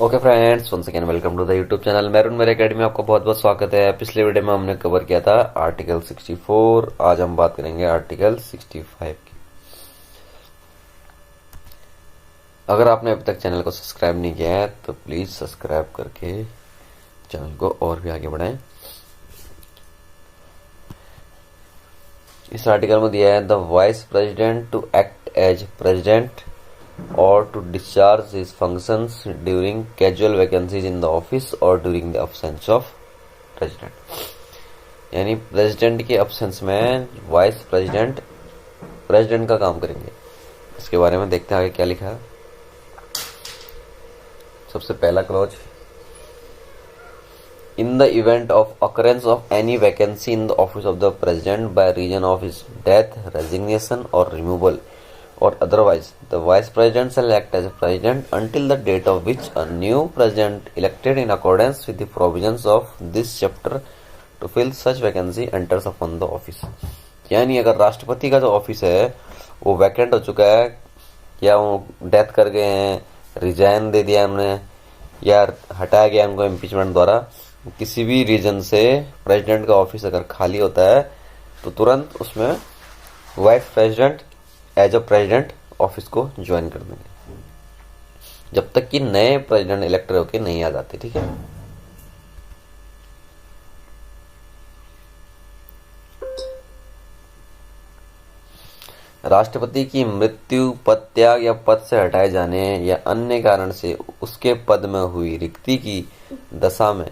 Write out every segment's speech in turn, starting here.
Okay friends, once again welcome to the YouTube channel maroon मेरे academy में आपका बहुत बहुत स्वागत है। पिछले वीडियो में हमने कवर किया था आर्टिकल 64। आज हम बात करेंगे आर्टिकल 65 की। अगर आपने अभी तक चैनल को सब्सक्राइब नहीं किया है तो प्लीज सब्सक्राइब करके चैनल को और भी आगे बढ़ाएं। इस आर्टिकल में दिया है the vice president to act as president or to discharge his functions during casual vacancies in the office or during the absence of president। यानी प्रेसिडेंट के absence में वाइस प्रेसिडेंट प्रेसिडेंट का काम करेंगे। इसके बारे में देखते हैं आगे क्या लिखा है। सबसे पहला clause, in the event of occurrence of any vacancy in the office of the president by reason of his death, resignation or removal or otherwise, the vice president shall act as a president until the date of which a new president elected in accordance with the provisions of this chapter to fill such vacancy enters upon the office। यानी अगर राष्ट्रपति का जो office है वो vacant हो चुका है या वो डेथ कर गए हैं, रिजाइन दे दिया हमने या हटाया गया उनको इम्पीचमेंट द्वारा, किसी भी रीजन से प्रेसिडेंट का ऑफिस अगर खाली होता है तो तुरंत उसमें vice president as a president office को ज्वाइन कर देंगे जब तक कि नए प्रेसिडेंट इलेक्टर होके नहीं आ जाते। ठीक है। राष्ट्रपति की मृत्यु, पद त्याग या पद से हटाए जाने या अन्य कारण से उसके पद में हुई रिक्ति की दशा में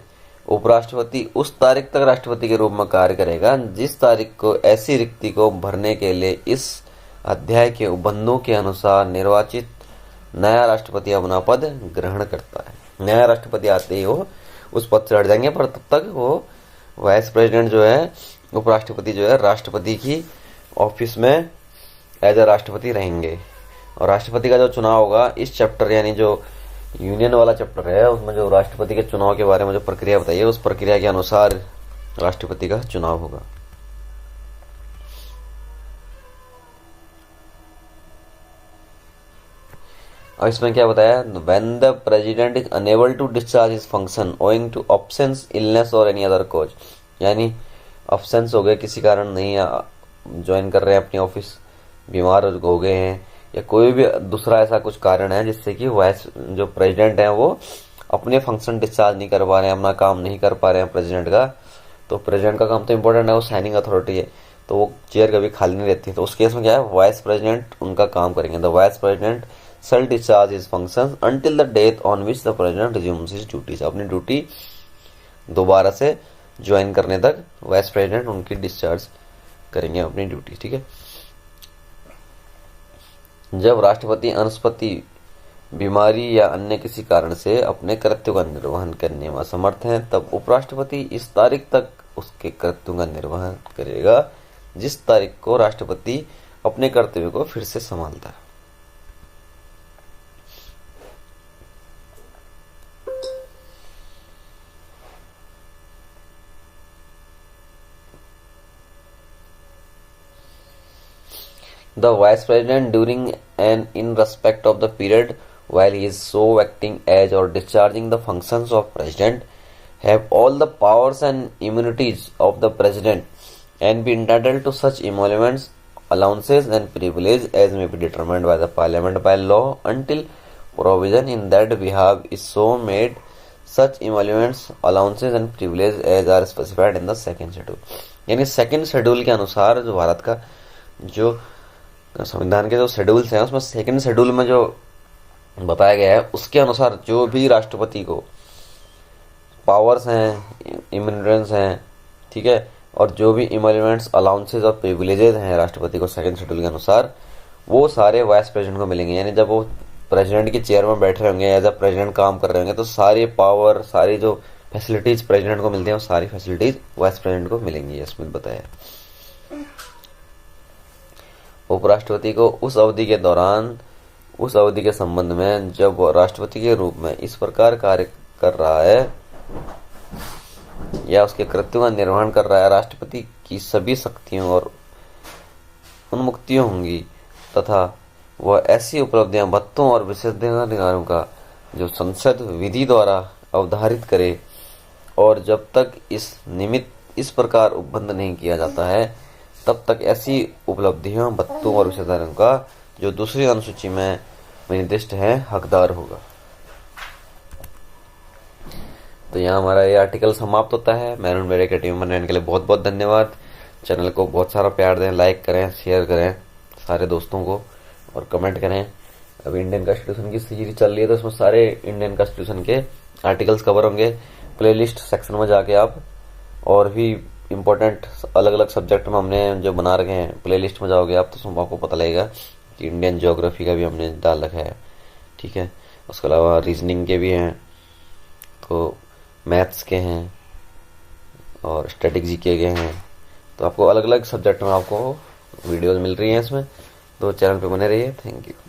उपराष्ट्रपति उस तारीख तक राष्ट्रपति के रूप में कार्य करेगा जिस तारीख को ऐसी रिक्ति को भरने के लिए इस अध्याय के उपबंधों के अनुसार निर्वाचित नया राष्ट्रपति अपना पद ग्रहण करता है। नया राष्ट्रपति आते ही वो उस पद से हट जाएंगे, पर तब तक वो वाइस प्रेसिडेंट जो है, उपराष्ट्रपति जो है, राष्ट्रपति की ऑफिस में एज अ राष्ट्रपति रहेंगे। और राष्ट्रपति का जो चुनाव होगा इस चैप्टर यानी जो यूनियन वाला चैप्टर है उसमें जो राष्ट्रपति के चुनाव के बारे में जो प्रक्रिया बताई है उस प्रक्रिया के अनुसार राष्ट्रपति का चुनाव होगा। और इसमें क्या बताया, when the president is unable to discharge his function owing to absence, illness or any other cause, यानी absence हो गए, किसी कारण नहीं ज्वाइन कर रहे हैं अपनी ऑफिस, बीमार हो गए हैं या कोई भी दूसरा ऐसा कुछ कारण है जिससे कि वाइस जो प्रेसिडेंट है वो अपने फंक्शन डिस्चार्ज नहीं कर पा रहे हैं, अपना काम नहीं कर पा रहे हैं प्रेसिडेंट का। तो प्रेसिडेंट का काम तो इम्पोर्टेंट है, वो साइनिंग अथॉरिटी है, तो वो चेयर कभी खाली नहीं रहती है। तो उस केस में क्या है, वाइस प्रेसिडेंट उनका काम करेंगे। The vice president shall discharge his functions until the date on which the president resumes his duties। अपनी ड्यूटी दोबारा से ज्वाइन करने तक वाइस प्रेसिडेंट उनकी डिस्चार्ज करेंगे अपनी ड्यूटी। ठीक है। जब राष्ट्रपति अनस्पति, बीमारी या अन्य किसी कारण से अपने कर्तव्यों का निर्वहन करने में असमर्थ हैं तब उपराष्ट्रपति इस तारीख तक उसके कर्तव्यों का निर्वहन करेगा जिस तारीख को राष्ट्रपति अपने कर्तव्यों को फिर से संभालता है। The vice president during and in respect of the period while he is so acting as or discharging the functions of president have all the powers and immunities of the president and be entitled to such emoluments, allowances and privileges as may be determined by the parliament by law until provision in that behalf is so made, such emoluments, allowances and privileges as are specified in the second schedule। यानी second schedule के अनुसार जो भारत का जो संविधान के जो schedules हैं उसमें सेकंड शेड्यूल में जो बताया गया है उसके अनुसार जो भी राष्ट्रपति को पावर्स हैं, इम्यूनिटीज हैं, ठीक है, और जो भी इमोल्यूमेंट्स, अलाउंसेस और प्रिविलेजेस हैं राष्ट्रपति को सेकंड शेड्यूल के अनुसार वो सारे वाइस प्रेसिडेंट को मिलेंगे। यानी जब वो प्रेसिडेंट की चेयर में बैठे होंगे, एज अ प्रेसिडेंट काम कर रहे होंगे, तो सारे पावर, सारी जो फैसिलिटीज प्रेसिडेंट को मिलती हैं वो सारी फैसिलिटीज वाइस प्रेसिडेंट को मिलेंगी, इसमें बताया। उपराष्ट्रपति को उस अवधि के दौरान, उस अवधि के संबंध में जब वह राष्ट्रपति के रूप में इस प्रकार कार्य कर रहा है या उसके कृत्यों का निर्वहन कर रहा है, राष्ट्रपति की सभी शक्तियों और उन्मुक्तियां होंगी तथा वह ऐसी उपलब्धियां, भत्तों और विशेषाधिकारों का जो संसद विधि द्वारा अवधारित करे, और जब तक इस प्रकार उपबंध नहीं किया जाता है तब तक ऐसी उपलब्धियों, भत्तों और विशेषाधिकारों का जो दूसरी अनुसूची में निर्दिष्ट है हकदार होगा। तो यहाँ हमारा ये आर्टिकल समाप्त होता है। मैरून बेड़े के टीम बनाने के लिए बहुत बहुत धन्यवाद। चैनल को बहुत सारा प्यार दें, लाइक करें, शेयर करें सारे दोस्तों को, और कमेंट करें। अभी इंडियन कॉन्स्टिट्यूशन की सीरीज चल रही है तो इसमें सारे इंडियन कॉन्स्टिट्यूशन के आर्टिकल्स कवर होंगे। प्लेलिस्ट सेक्शन में जाके आप और भी इम्पोर्टेंट अलग अलग सब्जेक्ट में हमने जो बना रखे हैं, प्लेलिस्ट में जाओगे आप तो उसमें आपको पता लगेगा कि इंडियन ज्योग्राफी का भी हमने डाल रखा है, ठीक है। उसके अलावा रीजनिंग के भी हैं, तो मैथ्स के हैं और स्टैटिक जीके के हैं। तो आपको अलग अलग सब्जेक्ट में आपको वीडियोस मिल रही हैं इसमें, तो चैनल पे बने रहिए। Thank you.